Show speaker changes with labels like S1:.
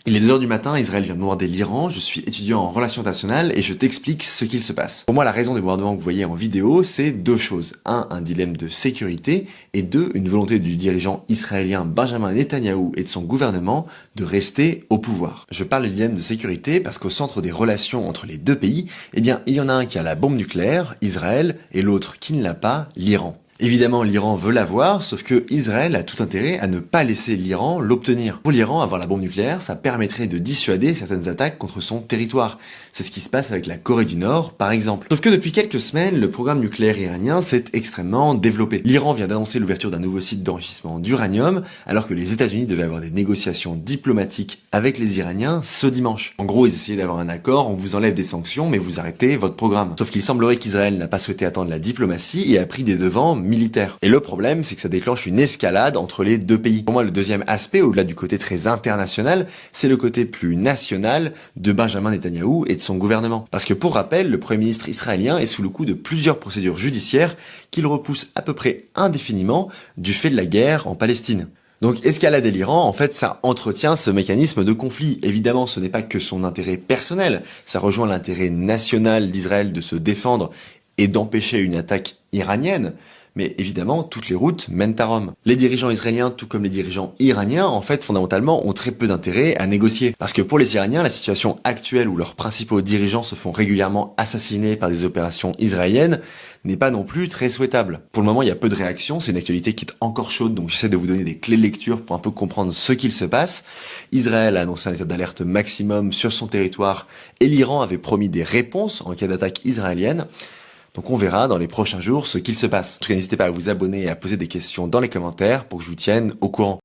S1: Il est 2 heures du matin, Israël vient de bombarder l'Iran, je suis étudiant en relations internationales et je t'explique ce qu'il se passe. Pour moi, la raison des bombardements que vous voyez en vidéo, c'est deux choses. Un dilemme de sécurité et deux, une volonté du dirigeant israélien Benjamin Netanyahou et de son gouvernement de rester au pouvoir. Je parle de dilemme de sécurité parce qu'au centre des relations entre les deux pays, eh bien, il y en a un qui a la bombe nucléaire, Israël, et l'autre qui ne l'a pas, l'Iran. Évidemment, l'Iran veut l'avoir, sauf que Israël a tout intérêt à ne pas laisser l'Iran l'obtenir. Pour l'Iran, avoir la bombe nucléaire, ça permettrait de dissuader certaines attaques contre son territoire. C'est ce qui se passe avec la Corée du Nord, par exemple. Sauf que depuis quelques semaines, le programme nucléaire iranien s'est extrêmement développé. L'Iran vient d'annoncer l'ouverture d'un nouveau site d'enrichissement d'uranium, alors que les États-Unis devaient avoir des négociations diplomatiques avec les Iraniens ce dimanche. En gros, ils essayaient d'avoir un accord, on vous enlève des sanctions, mais vous arrêtez votre programme. Sauf qu'il semblerait qu'Israël n'a pas souhaité attendre la diplomatie et a pris des devants militaire. Et le problème, c'est que ça déclenche une escalade entre les deux pays. Pour moi, le deuxième aspect, au-delà du côté très international, c'est le côté plus national de Benjamin Netanyahou et de son gouvernement. Parce que pour rappel, le Premier ministre israélien est sous le coup de plusieurs procédures judiciaires qu'il repousse à peu près indéfiniment du fait de la guerre en Palestine. Donc escalader l'Iran, en fait, ça entretient ce mécanisme de conflit. Évidemment, ce n'est pas que son intérêt personnel, ça rejoint l'intérêt national d'Israël de se défendre et d'empêcher une attaque iranienne. Mais évidemment, toutes les routes mènent à Rome. Les dirigeants israéliens, tout comme les dirigeants iraniens, en fait, fondamentalement, ont très peu d'intérêt à négocier. Parce que pour les Iraniens, la situation actuelle où leurs principaux dirigeants se font régulièrement assassiner par des opérations israéliennes n'est pas non plus très souhaitable. Pour le moment, il y a peu de réactions, c'est une actualité qui est encore chaude, donc j'essaie de vous donner des clés de lecture pour un peu comprendre ce qu'il se passe. Israël a annoncé un état d'alerte maximum sur son territoire, et l'Iran avait promis des réponses en cas d'attaque israélienne. Donc on verra dans les prochains jours ce qu'il se passe. En tout cas, n'hésitez pas à vous abonner et à poser des questions dans les commentaires pour que je vous tienne au courant.